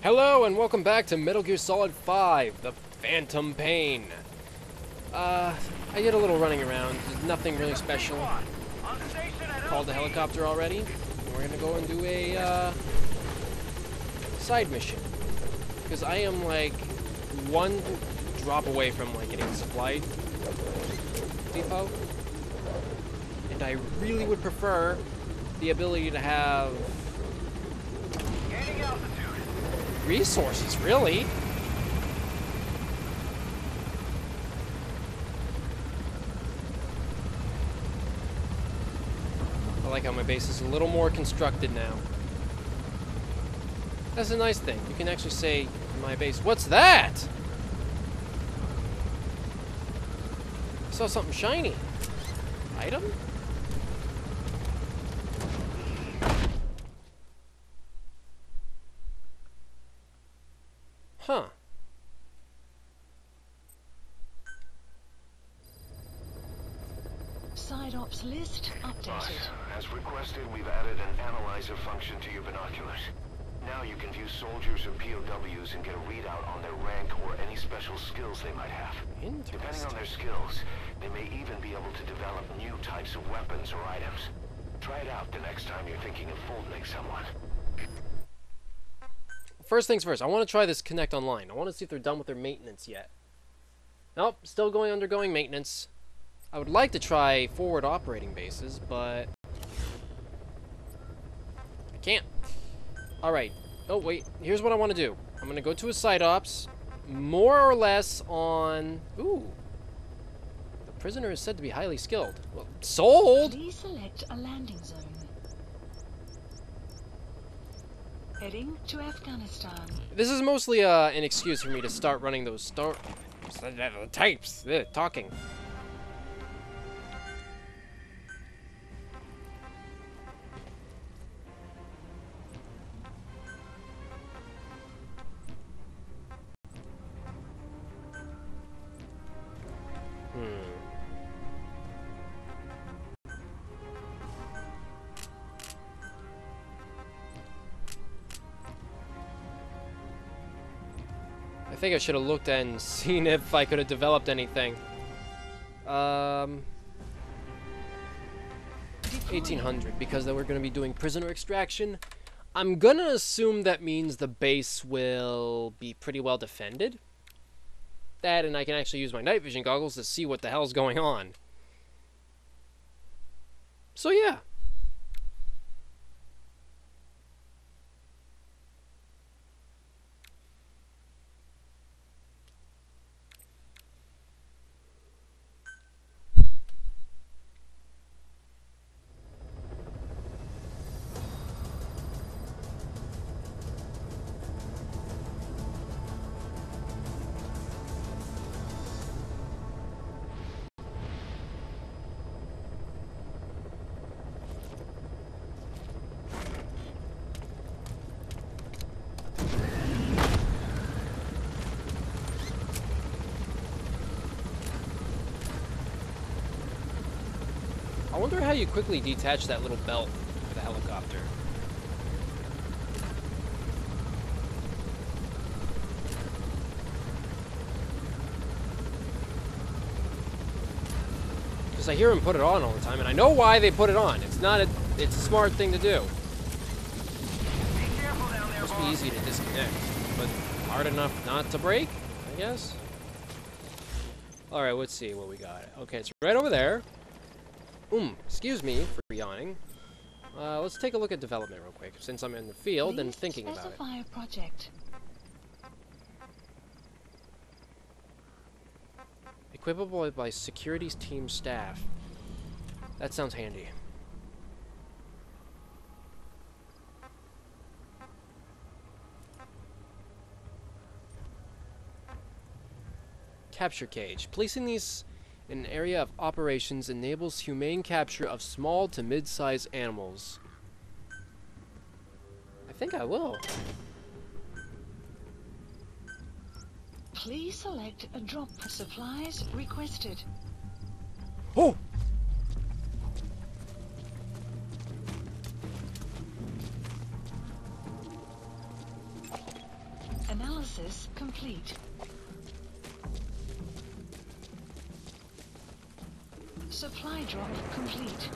Hello and welcome back to Metal Gear Solid 5, The Phantom Pain. I did a little running around, nothing really special. Called the helicopter already. We're gonna go and do a side mission. Because I am like one drop away from like getting a supply depot. And I really would prefer the ability to have resources, really. I like how my base is a little more constructed now. That's a nice thing. You can actually say in my base, what's that? I saw something shiny. Item? Huh. Side ops list updated. Boss, as requested, we've added an analyzer function to your binoculars. Now you can view soldiers or POWs and get a readout on their rank or any special skills they might have. Depending on their skills, they may even be able to develop new types of weapons or items. Try it out the next time you're thinking of folding someone. First things first, I want to try this Connect Online. I want to see if they're done with their maintenance yet. Nope, still undergoing maintenance. I would like to try forward operating bases, but I can't. Alright. Oh, wait. Here's what I want to do. I'm going to go to a side ops, more or less on... Ooh. The prisoner is said to be highly skilled. Well, sold! Please select a landing zone. Heading to Afghanistan. This is mostly an excuse for me to start running those tapes. Talking. I think I should have looked and seen if I could have developed anything. 1800, because they were going to be doing prisoner extraction. I'm going to assume that means the base will be pretty well defended. That, and I can actually use my night vision goggles to see what the hell's going on. So yeah. I wonder how you quickly detach that little belt for the helicopter. Because I hear him put it on all the time, and I know why they put it on. It's a smart thing to do. It must be easy to disconnect, but hard enough not to break, I guess. Alright, let's see what we got. Okay, it's right over there. Excuse me for yawning. Let's take a look at development real quick, since I'm in the field and thinking about it. Specify a project. Equipable by securities team staff. That sounds handy. Capture cage. Placing these in an area of operations enables humane capture of small to mid-sized animals. I think I will. Please select a drop for supplies requested. Oh! Analysis complete. Supply drop complete.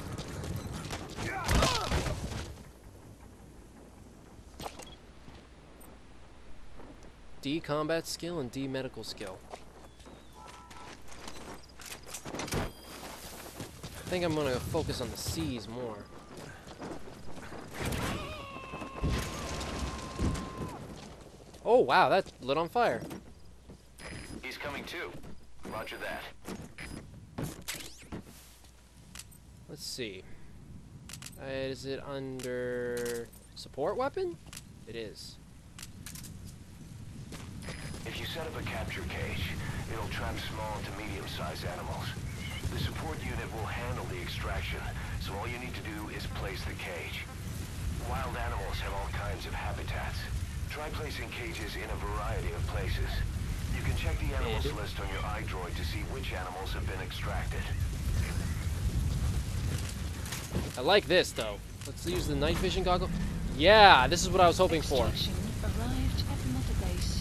D combat skill and D medical skill. I think I'm gonna focus on the C's more. Oh wow, that lit on fire. He's coming too. Roger that. Let's see. Is it under support weapon? It is. If you set up a capture cage, it'll trap small to medium-sized animals. The support unit will handle the extraction, so all you need to do is place the cage. Wild animals have all kinds of habitats. Try placing cages in a variety of places. You can check the animals list on your iDroid to see which animals have been extracted. I like this though. Let's use the night vision goggle. Yeah, this is what I was hoping for. Extraction arrived at Mother Base.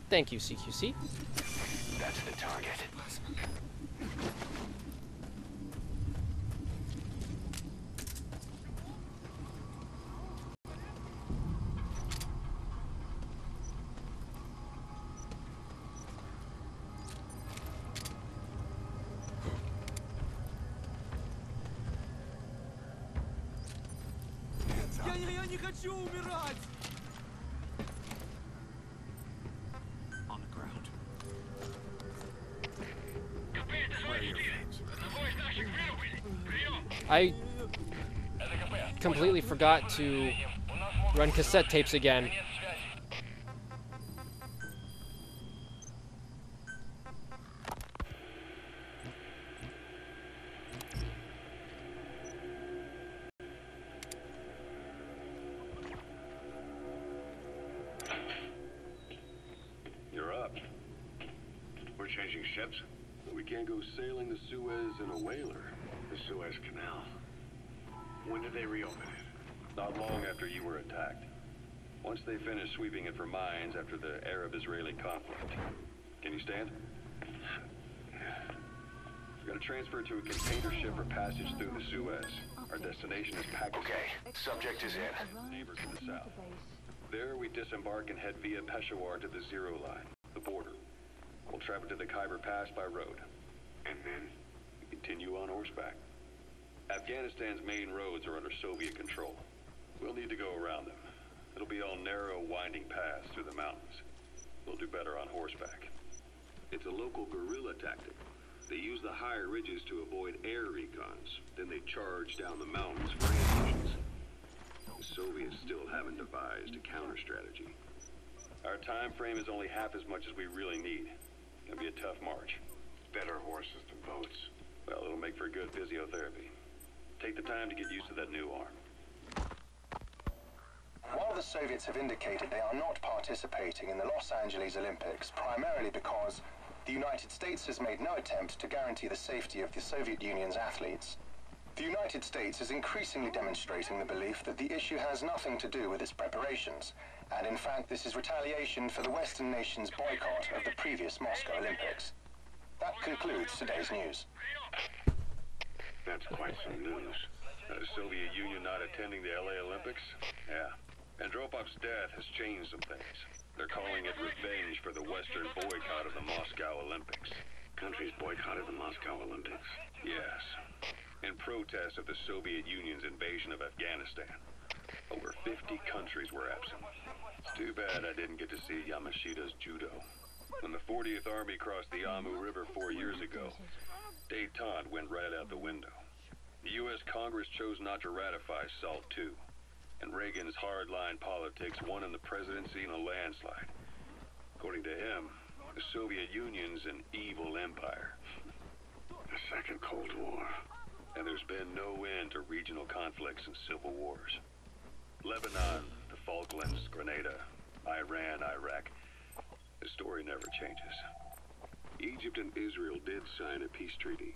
Thank you, CQC. That's the target. Я не хочу умирать! On the ground. I completely forgot to run cassette tapes again. You're up. We're changing ships. We can't go sailing the Suez in a whaler. The Suez Canal. When did they reopen it? Not long after you were attacked. Once they finished sweeping it for mines after the Arab-Israeli conflict. Can you stand? We've got to transfer to a container ship for passage through the Suez. Our destination is Pakistan. Okay, subject is in. Neighbors to the south. There we disembark and head via Peshawar to the Zero Line, the border. We'll travel to the Khyber Pass by road. And then we continue on horseback. Afghanistan's main roads are under Soviet control. We'll need to go around them. It'll be all narrow, winding paths through the mountains. We'll do better on horseback. It's a local guerrilla tactic. They use the higher ridges to avoid air recons. Then they charge down the mountains for ambushes. The Soviets still haven't devised a counter strategy. Our time frame is only half as much as we really need. It'll be a tough march. Better horses than boats. Well, it'll make for good physiotherapy. Take the time to get used to that new arm. While the Soviets have indicated they are not participating in the Los Angeles Olympics, primarily because the United States has made no attempt to guarantee the safety of the Soviet Union's athletes, the United States is increasingly demonstrating the belief that the issue has nothing to do with its preparations, and in fact this is retaliation for the Western nations' boycott of the previous Moscow Olympics. That concludes today's news. That's quite some news. The Soviet Union not attending the LA Olympics? Yeah. Andropov's death has changed some things. They're calling it revenge for the Western boycott of the Moscow Olympics. Countries boycotted the Moscow Olympics? Yes. In protest of the Soviet Union's invasion of Afghanistan. Over 50 countries were absent. It's too bad I didn't get to see Yamashita's judo. When the 40th Army crossed the Amu River 4 years ago, Détente went right out the window. The U.S. Congress chose not to ratify SALT II, and Reagan's hardline politics won in the presidency in a landslide. According to him, the Soviet Union's an evil empire. The Second Cold War. And there's been no end to regional conflicts and civil wars. Lebanon, the Falklands, Grenada, Iran, Iraq. The story never changes. Egypt and Israel did sign a peace treaty.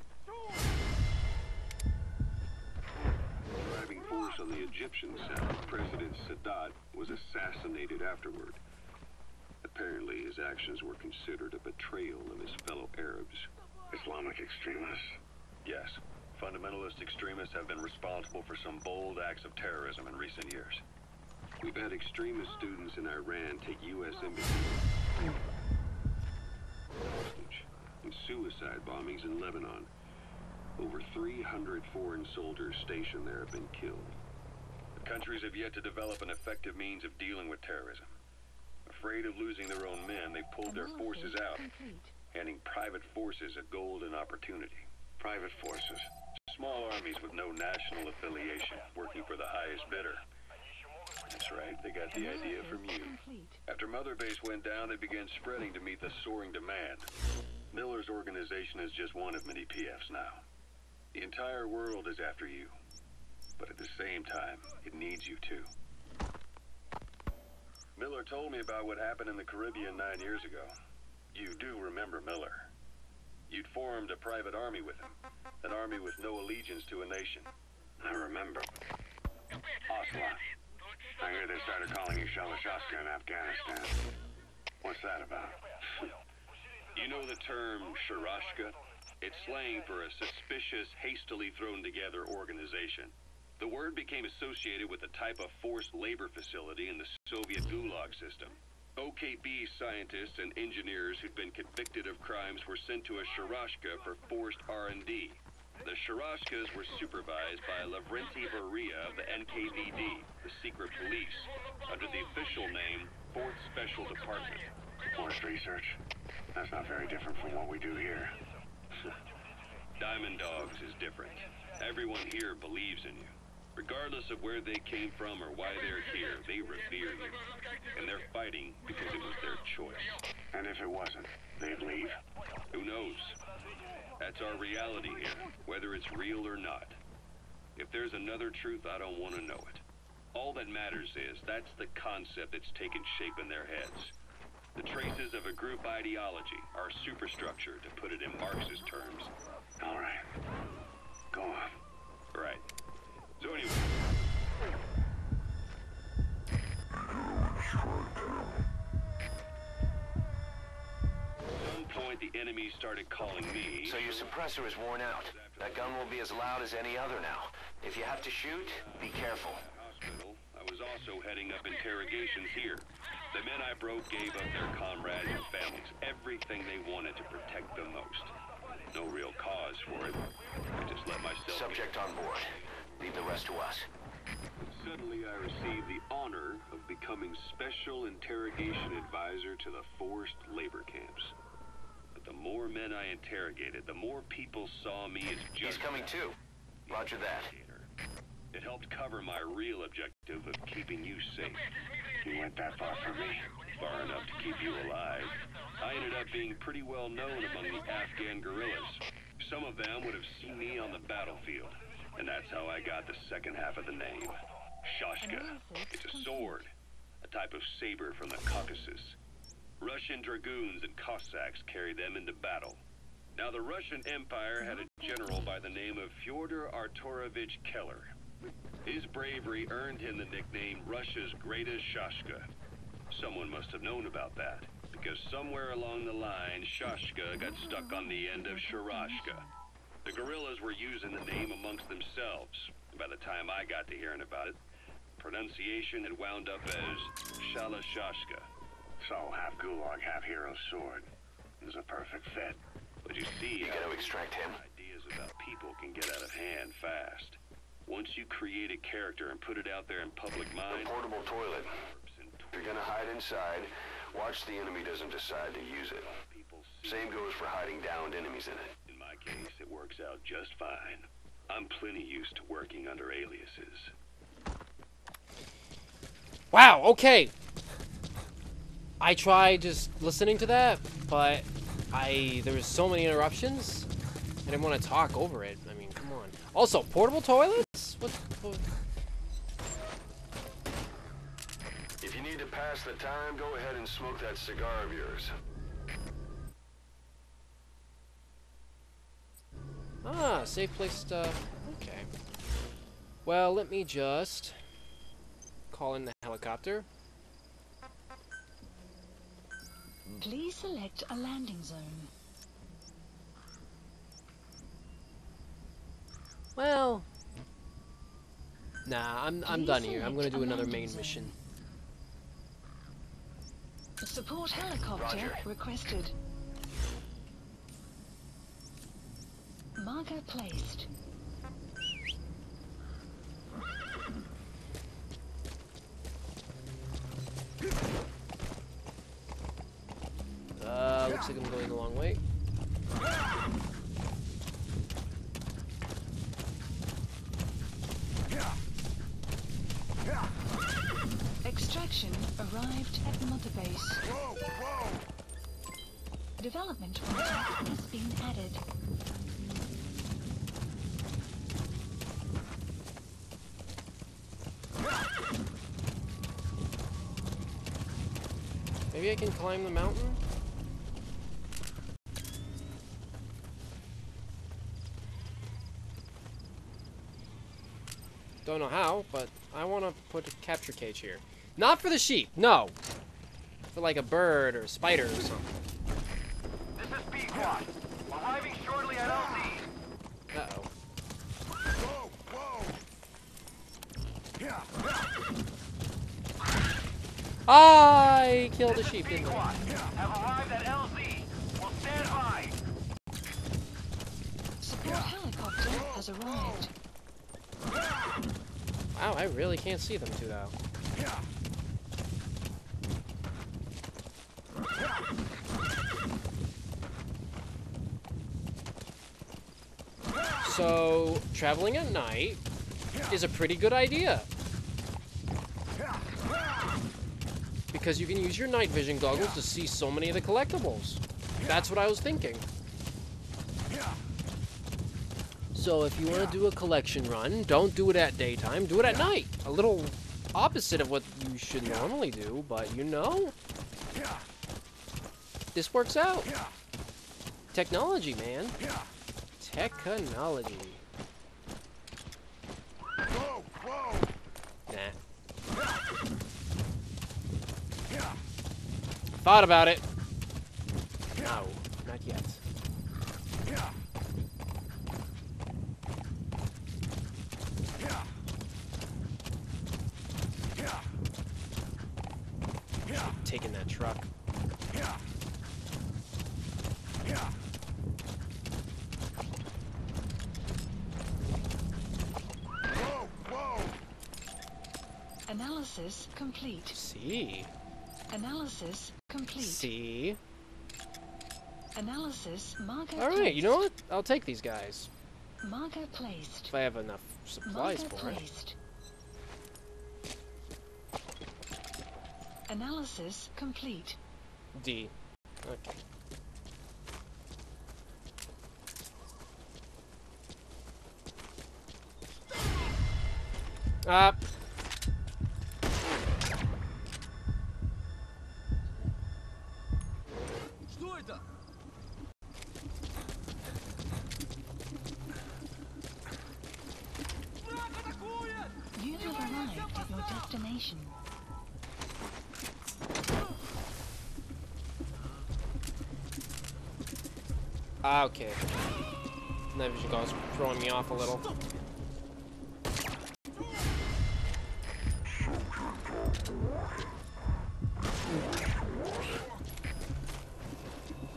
Driving force on the Egyptian side, President Sadat was assassinated afterward. Apparently, his actions were considered a betrayal of his fellow Arabs. Islamic extremists? Yes. Fundamentalist extremists have been responsible for some bold acts of terrorism in recent years. We've had extremist students in Iran take U.S. embassies hostage and suicide bombings in Lebanon. Over 300 foreign soldiers stationed there have been killed. The countries have yet to develop an effective means of dealing with terrorism. Afraid of losing their own men, they've pulled their forces out, handing private forces a golden opportunity. Private forces. Small armies with no national affiliation, working for the highest bidder. That's right, they got the idea from you. After Mother Base went down, they began spreading to meet the soaring demand. Miller's organization is just one of many PFs now. The entire world is after you. But at the same time, it needs you too. Miller told me about what happened in the Caribbean 9 years ago. You do remember Miller. You'd formed a private army with him. An army with no allegiance to a nation. I remember. Ocelot. I hear they started calling you Shalashashka in Afghanistan. What's that about? You know the term Sharashka? It's slang for a suspicious, hastily thrown together organization. The word became associated with a type of forced labor facility in the Soviet Gulag system. OKB scientists and engineers who'd been convicted of crimes were sent to a Sharashka for forced R&D. The Sharashkas were supervised by Lavrenti Beria of the NKVD, the secret police, under the official name 4th Special Department. Forced research? That's not very different from what we do here. Diamond Dogs is different. Everyone here believes in you. Regardless of where they came from or why they're here, they revere you. And they're fighting because it was their choice. And if it wasn't, they'd leave? Who knows? That's our reality here, whether it's real or not. If there's another truth, I don't want to know it. All that matters is that's the concept that's taken shape in their heads. The traces of a group ideology, our superstructure, to put it in Marxist terms. All right. Go on. Right. So anyway. At some point, the enemy started calling me. So your suppressor is worn out. That gun will be as loud as any other now. If you have to shoot, be careful. Hospital. I was also heading up interrogations here. The men I broke gave up their comrades and families everything they wanted to protect them most. No real cause for it. I just let myself... Subject on board. Leave the rest to us. But suddenly I received the honor of becoming Special Interrogation Advisor to the forced labor camps. But the more men I interrogated, the more people saw me as just... He's coming too. Roger that. It helped cover my real objective of keeping you safe. You went that far for me. Far enough to keep you alive. I ended up being pretty well known among the Afghan guerrillas. Some of them would have seen me on the battlefield. And that's how I got the second half of the name. Shashka. It's a sword. A type of saber from the Caucasus. Russian dragoons and Cossacks carried them into battle. Now the Russian Empire had a general by the name of Fyodor Arturovich Keller. His bravery earned him the nickname Russia's greatest Shashka. Someone must have known about that, because somewhere along the line, Shashka got stuck on the end of Sharashka. The guerrillas were using the name amongst themselves. By the time I got to hearing about it, pronunciation had wound up as Shalashashka. So half Gulag, half hero sword. It was a perfect fit. But you see, You gotta extract him. ideas about people can get out of hand fast. Once you create a character and put it out there in public mind... The portable toilet. If you're gonna hide inside, watch the enemy doesn't decide to use it. Same goes for hiding downed enemies in it. In my case, it it works out just fine. I'm plenty used to working under aliases. Wow, okay. I tried just listening to that, but there was so many interruptions. I didn't want to talk over it. I mean, come on. Also, portable toilets? What? If you need to pass the time, go ahead and smoke that cigar of yours. Ah, safe place to... Okay. Well, let me just call in the helicopter. Please select a landing zone. Well... Nah, I'm done here. I'm gonna do another main mission. Support helicopter requested. Marker placed. Looks like I'm going the long way. Extraction arrived at Mother Base. Development contact has been added. Maybe I can climb the mountain? Don't know how, but I want to put a capture cage here. Not for the sheep, no! For like a bird or a spider or something. This is Ps4. Arriving shortly at LZ. Uh-oh. I killed a sheep, didn't I? Have arrived at LZ. We'll stand by. Support helicopter has arrived. Wow, I really can't see them too well. So, traveling at night is a pretty good idea. Because you can use your night vision goggles to see so many of the collectibles. That's what I was thinking. So if you want to do a collection run, don't do it at daytime, do it at night. A little opposite of what you should normally do, but you know, this works out. Technology, man. Technology. Nah. Thought about it. No, not yet. Taking that truck. Analysis complete. See. Analysis complete. See. Analysis marker All right, placed. you know what? I'll take these guys Marker placed. if I have enough supplies Marker for it. placed. Analysis complete. D. Okay. Up. Что это? Враг атакует! You have arrived at your destination. Okay. Night vision goggles are throwing me off a little.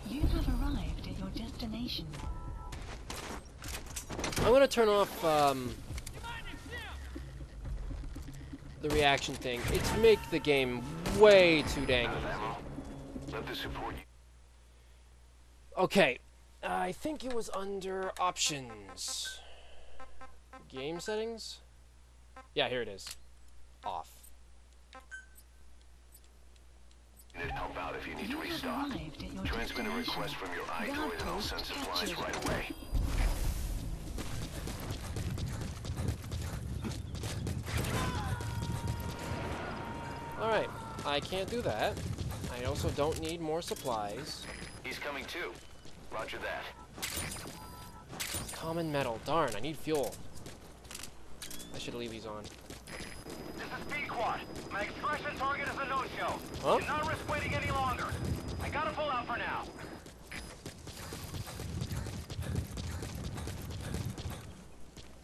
You have arrived at your destination. I'm gonna turn off the reaction thing. It's make the game way too dang easy. Let the support you. Okay, I think it was under options. Game settings? Yeah, here it is. Off. Help out if you need to You have restock. arrived at your Transmit a destination. request from your iDroid and I'll send supplies Captured. right away. Alright, I can't do that. I also don't need more supplies. He's coming too. Roger that. Common metal. Darn, I need fuel. I should leave these on. This is Ps4. My expression target is a no-show. Huh? Cannot risk waiting any longer. I gotta pull out for now.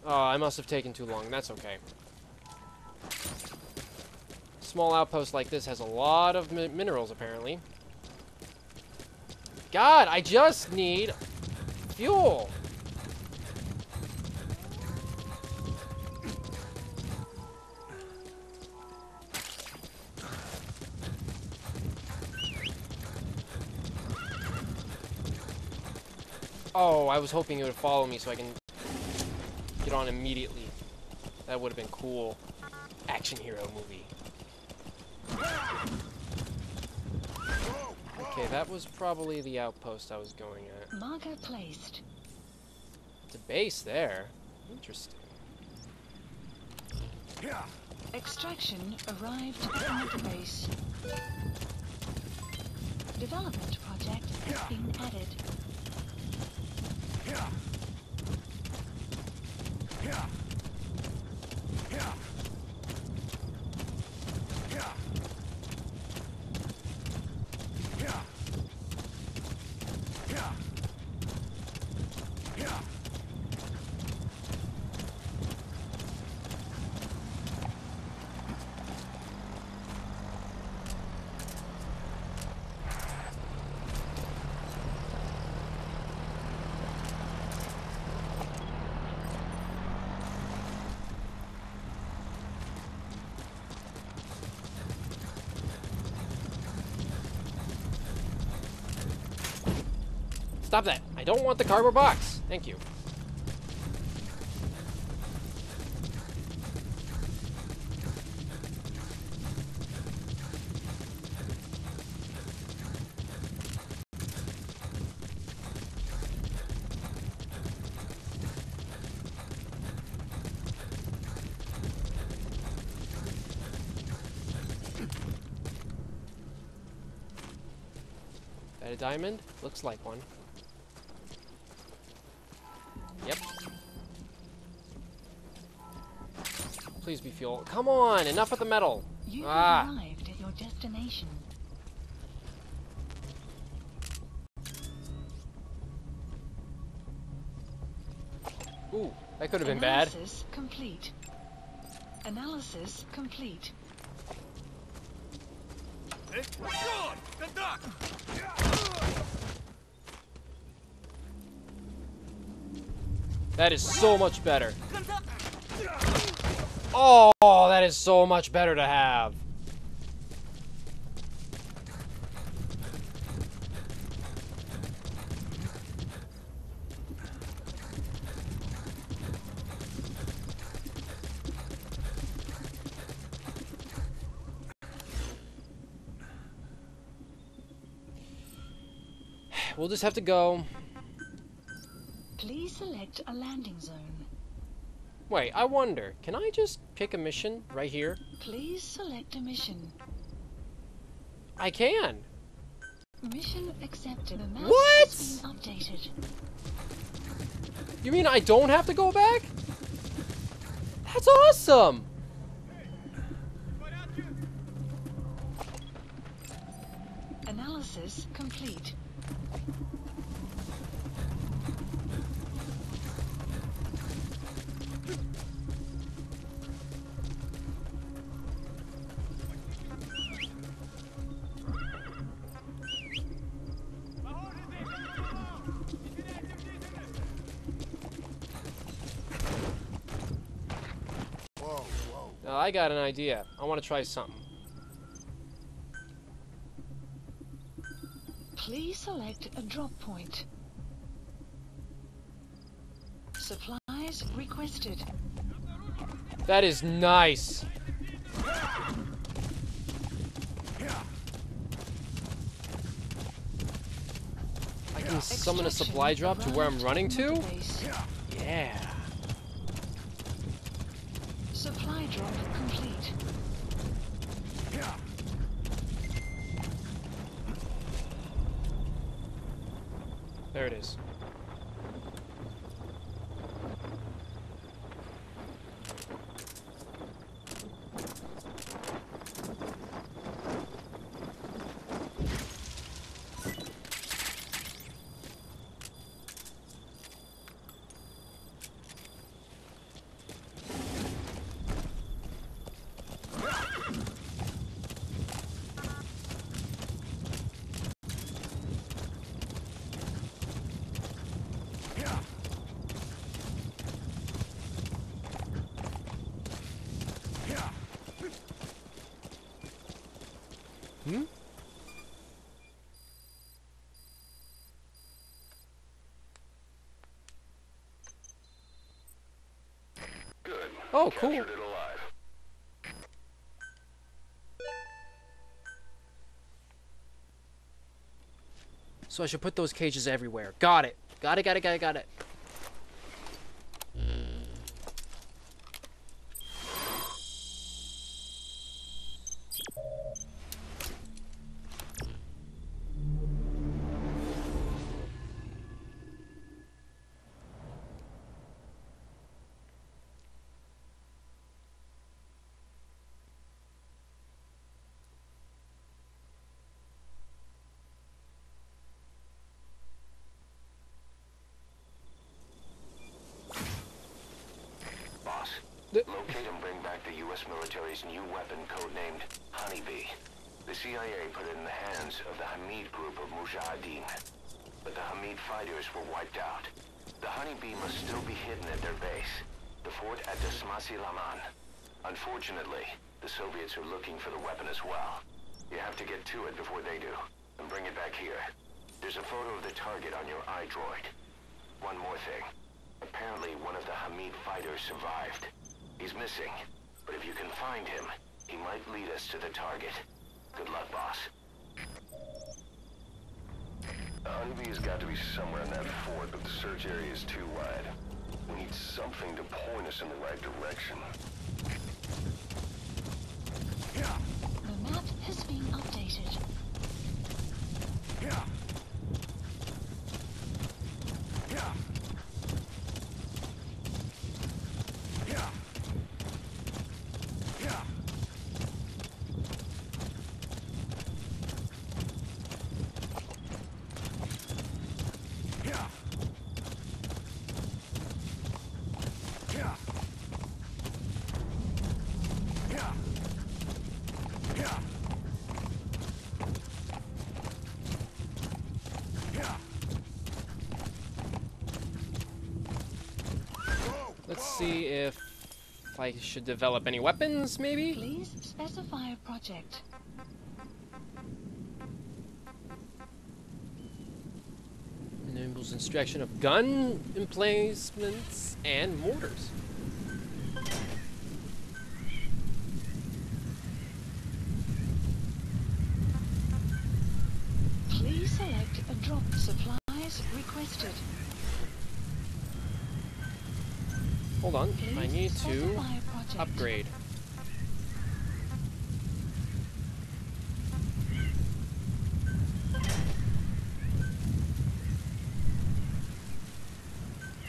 Oh, I must have taken too long. That's okay. Small outpost like this has a lot of minerals, apparently. God, I just need fuel. Oh, I was hoping it would follow me so I can get on immediately. That would have been cool. Action hero movie. Okay, that was probably the outpost I was going at. Marker placed. It's a base there. Interesting. Extraction arrived at the base. Development project has been added. Stop that! I don't want the cardboard box! Thank you. That a diamond? Looks like one. Yep. Please be fuel. Come on! Enough with the metal! You Ah! have arrived at your destination. Ooh, that could have been bad. Analysis complete. Analysis complete. That is so much better. Oh, that is so much better to have. We'll just have to go. Please select a landing zone. Wait, I wonder, can I just pick a mission right here? Please select a mission. I can. Mission accepted. The map What? has been updated. You mean I don't have to go back? That's awesome. Analysis complete. I got an idea. I want to try something. Please select a drop point. Supplies requested. That is nice. I can summon a supply drop to where I'm running to? Yeah. Supply drop complete. There it is. Hmm? Good. Oh, cool. Captured it alive. So I should put those cages everywhere. Got it. Got it. Boss, locate and bring back the U.S. military's new weapon codenamed Honeybee. The CIA put it in the hands of the Hamid group of Mujahideen, but the Hamid fighters were wiped out. The Honeybee must still be hidden at their base, the fort at Desmasi Laman. Unfortunately, the Soviets are looking for the weapon as well. You have to get to it before they do, and bring it back here. There's a photo of the target on your iDroid. One more thing. Apparently, one of the Hamid fighters survived. He's missing, but if you can find him, he might lead us to the target. Good luck, boss. The Honeybee has got to be somewhere in that fort, but the search area is too wide. We need something to point us in the right direction. The map has been updated. Let's see if I should develop any weapons, maybe? Please specify a project. Enables instruction of gun emplacements and mortars. Please select a drop. Supplies requested. Hold on, Please I need to specify a project. upgrade.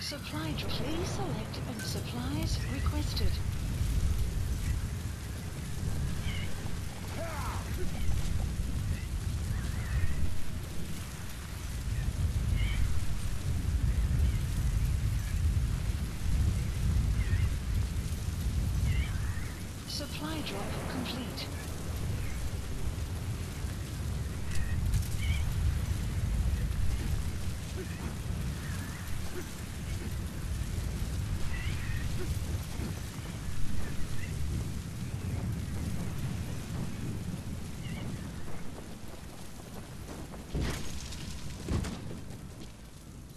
Supply drop. Please select and supplies requested. Supply drop complete.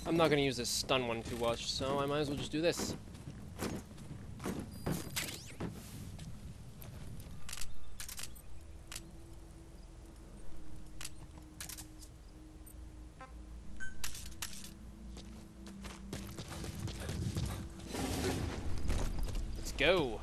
I'm not gonna use this stun one too much, so I might as well just do this. Let's go.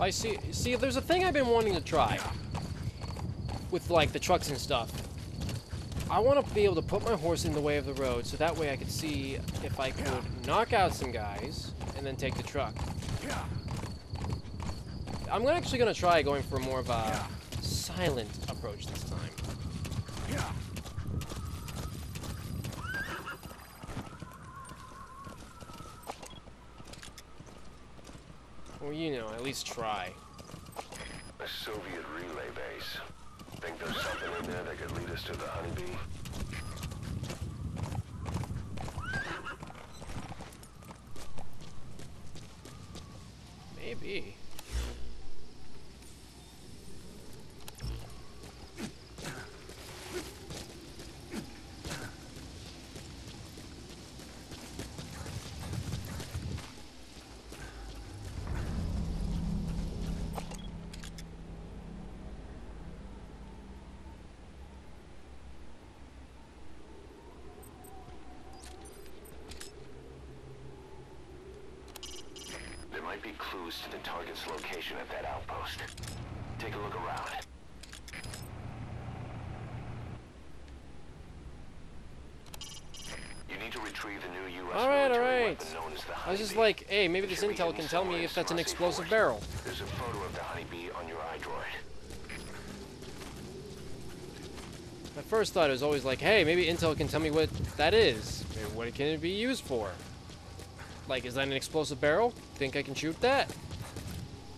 I see, there's a thing I've been wanting to try with, like, the trucks and stuff. I want to be able to put my horse in the way of the road, so that way I could see if I could knock out some guys and then take the truck. I'm actually going to try going for more of a silent approach this time. Or, you know, at least try. A Soviet relay base. Think there's something in there that could lead us to the honeybee? Maybe. There might be clues to the target's location at that outpost. Take a look around. You need to retrieve the new U.S. Alright. weapon known as the I was just honeybee. like, hey, maybe It this should be intel hidden can tell me somewhere if that's an in explosive Ps4. barrel. There's a photo of the honeybee on your iDroid. At first thought it was always like, hey, maybe intel can tell me what that is. Maybe what can it be used for? Like, is that an explosive barrel? Think I can shoot that?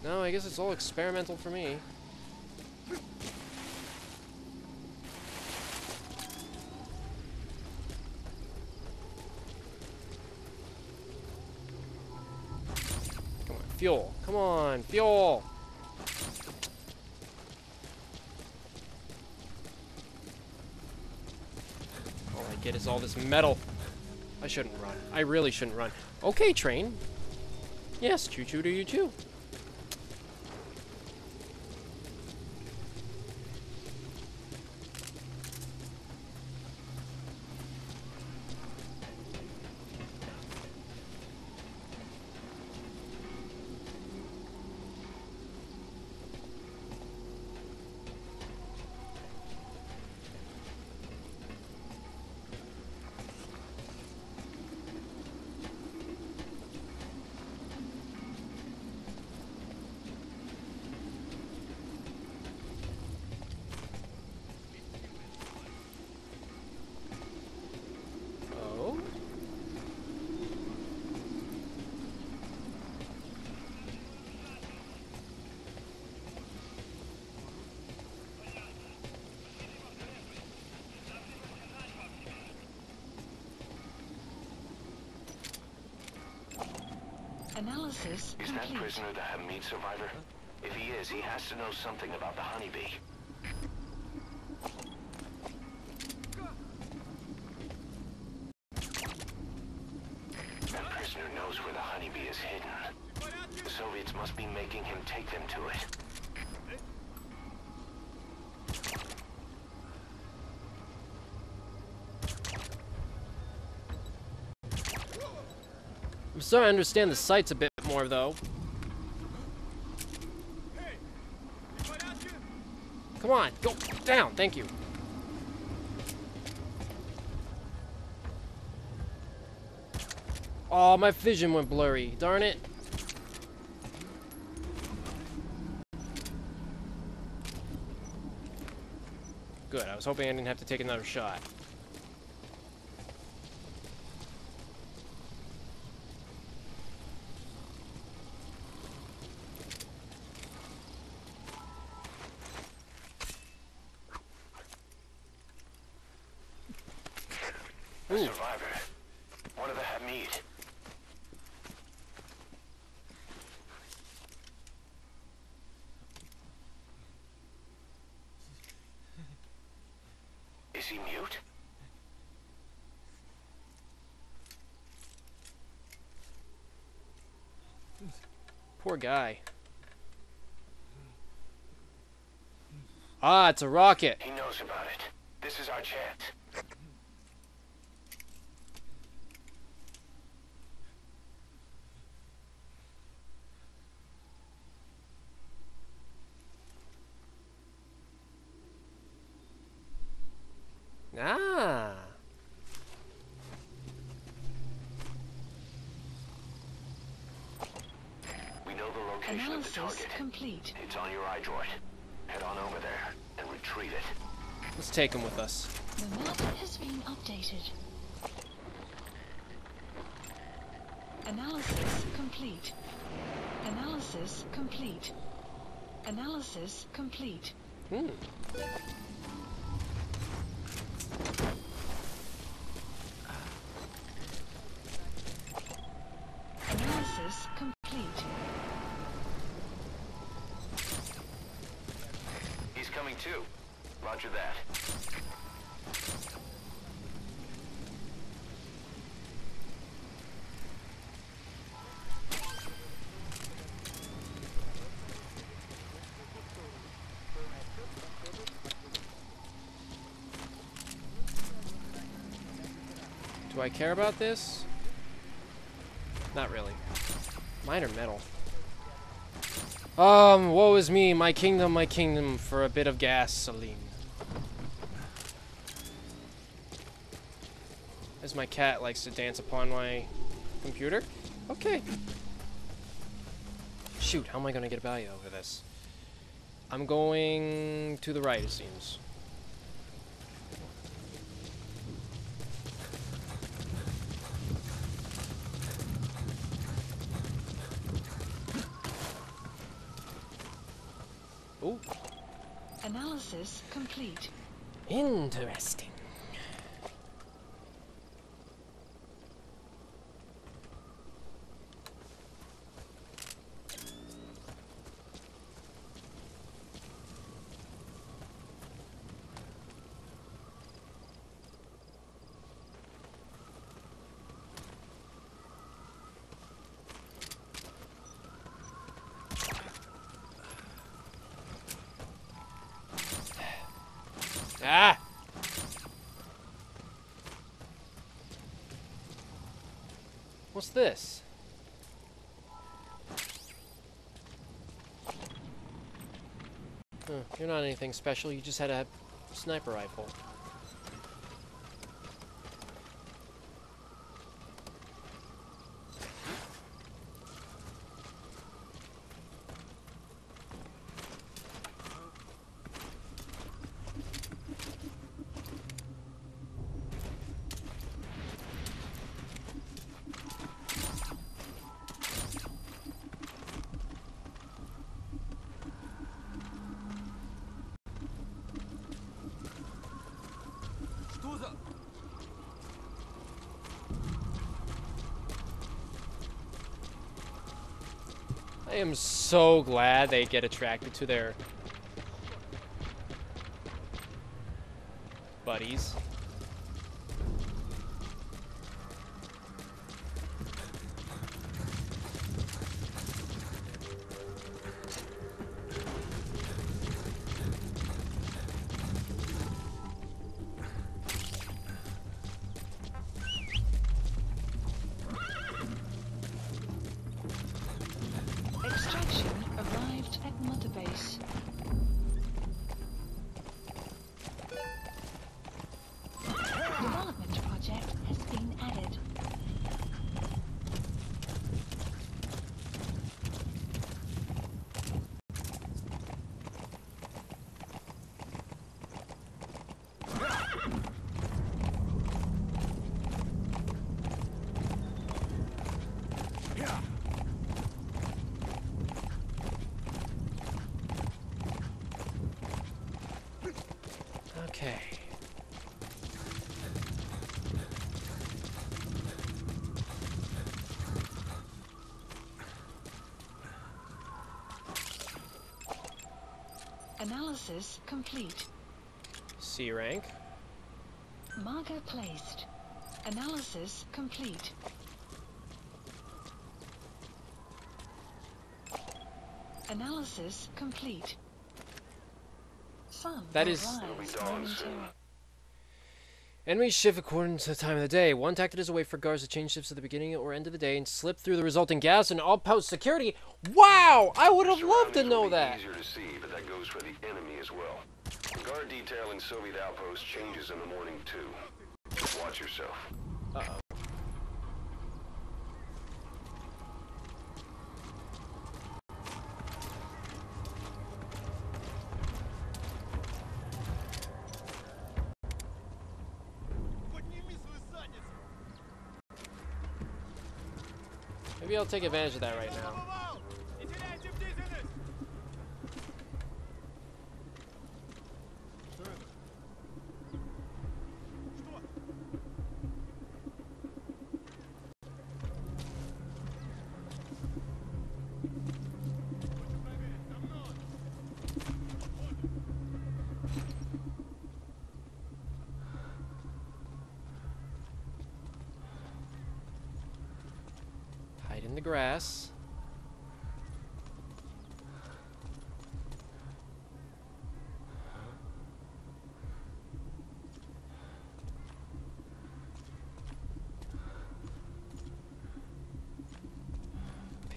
No, I guess it's all experimental for me. Come on, fuel. Come on, fuel! All I get is all this metal. I shouldn't run. I really shouldn't run. Okay, train. Yes, choo-choo to you too. Oh? Analysis Is that complete. prisoner the Hamid survivor? If he is, he has to know something about the honeybee. That prisoner knows where the honeybee is hidden. The Soviets must be making him take them to it. I'm starting to understand the sights a bit more, though. Come on, go down. Thank you. Oh, my vision went blurry. Darn it. Good, I was hoping I didn't have to take another shot. A survivor. One of the Hamid. Is he mute? Poor guy. Ah, it's a rocket. He knows about it. This is our chance. Ah. We know the location of the Analysis target. complete. It's on your iDroid. Head on over there and retrieve it. Let's take him with us. The map has been updated. Analysis complete. Analysis complete. Analysis complete. Hmm. Analysis complete. He's coming too. Roger that. Do I care about this? Not really. Mine are metal. Woe is me, my kingdom, for a bit of gasoline. As my cat likes to dance upon my computer. Okay. Shoot, how am I gonna get value over this? I'm going to the right, it seems. Ooh. Analysis complete. Interesting. Ah! What's this? You're not anything special, you just had a sniper rifle. Что за... I am so glad they get attracted to their buddies. Extraction arrived at Mother Base. Okay. Analysis complete. C rank. Marker placed. Analysis complete. Analysis complete. Sun That is- will rise momentarily. Enemies shift according to the time of the day. One tactic is a way for guards to change shifts at the beginning or end of the day and slip through the resulting gas and outpost security. Wow! I would have loved to know that. Easier to see, but that goes for the enemy as well. Guard detail in Soviet outposts changes in the morning too. Watch yourself. Uh-oh. Maybe I'll take advantage of that right now. Hide in the grass.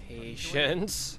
Patience.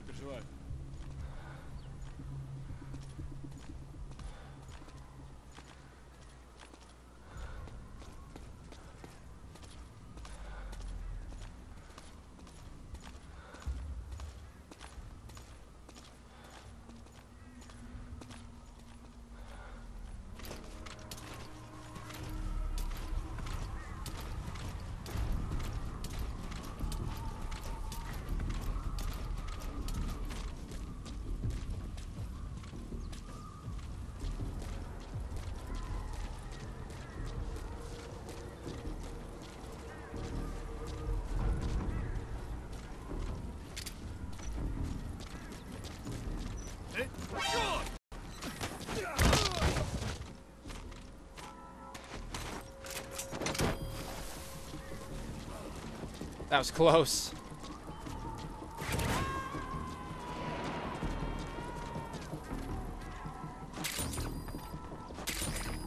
That was close.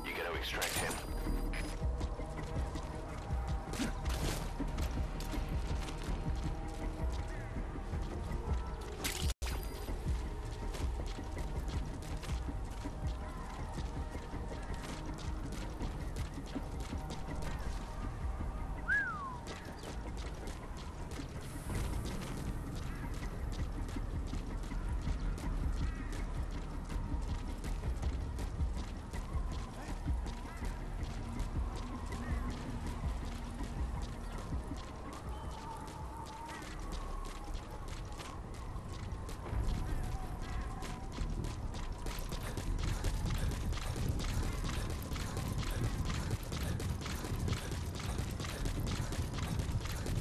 You gotta extract him.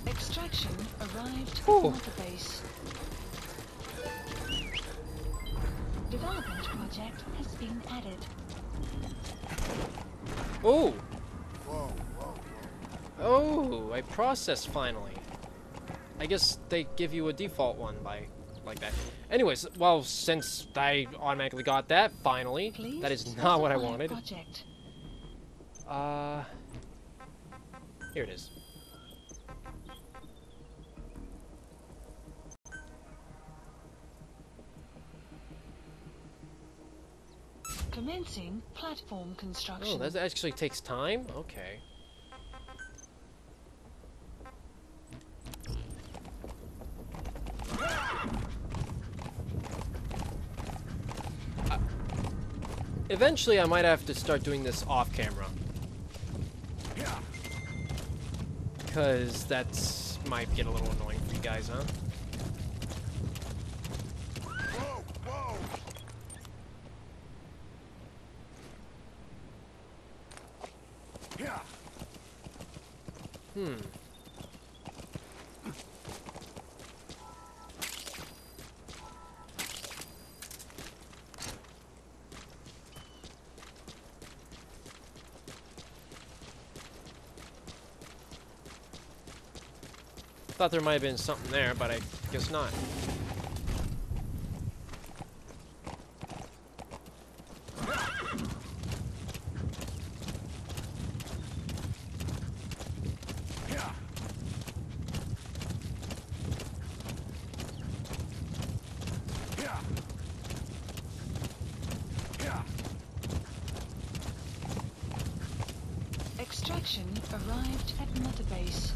Extraction arrived Ooh. at the base. Development project has been added. Oh. Oh, I processed finally. I guess they give you a default one by like that. Anyways, well, since I automatically got that finally, Please that is not what I specify wanted. project. Here it is. Commencing platform construction. Oh, that actually takes time? Okay. Eventually, I might have to start doing this off camera. Because that's might get a little annoying for you guys, huh? Thought there might have been something there, but I guess not. Extraction arrived at Mother Base.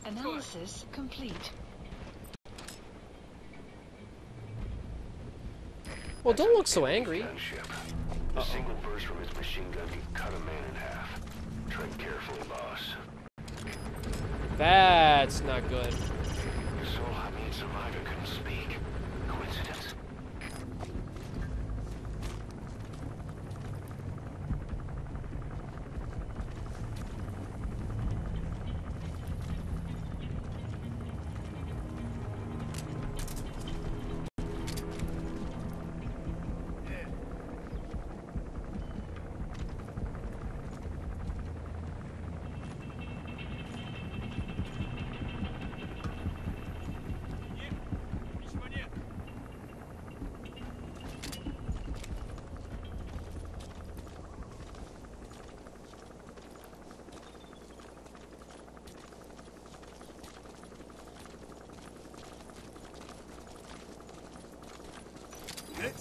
Analysis complete. Well, don't look so angry. Gunship. A single burst from its machine gun can cut a man in half. Tread carefully, boss. That's not good. So, I mean, survivor couldn't speak. Coincidence?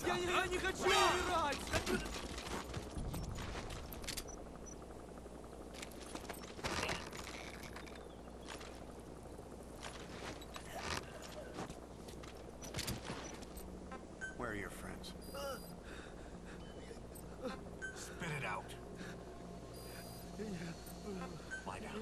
Я не хочу умирать! Where are your friends? Spit it out. Lie down.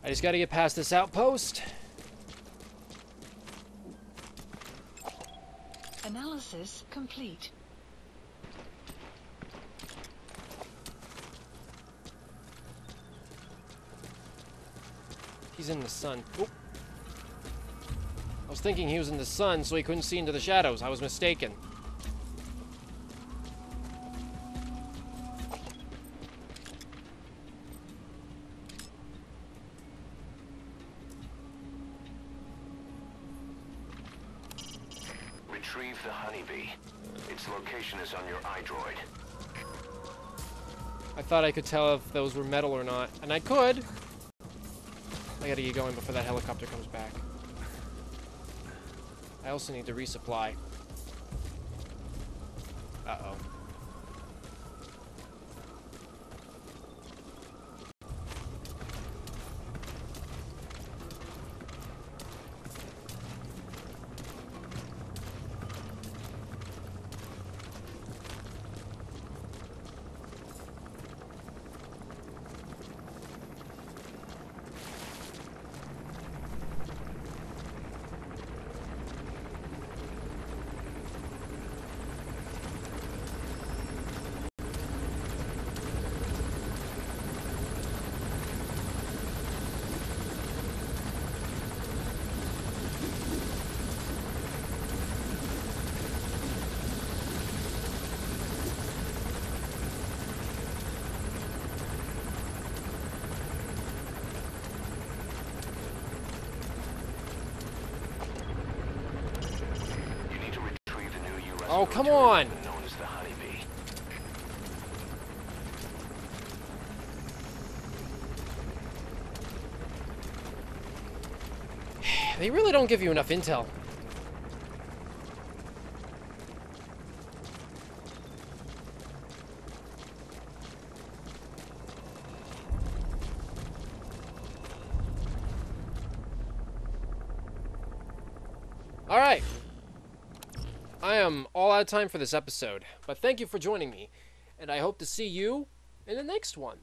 I just gotta get past this outpost. Analysis complete. He's in the sun. Oop. I was thinking he was in the sun so he couldn't see into the shadows. I was mistaken. Retrieve the honeybee. Its location is on your iDroid. I thought I could tell if those were metal or not, and I could. I gotta get going before that helicopter comes back. I also need to resupply. Uh-oh. Oh, come on! Known as the honeybee. They really don't give you enough intel. Alright. I am all out of time for this episode, but thank you for joining me, and I hope to see you in the next one.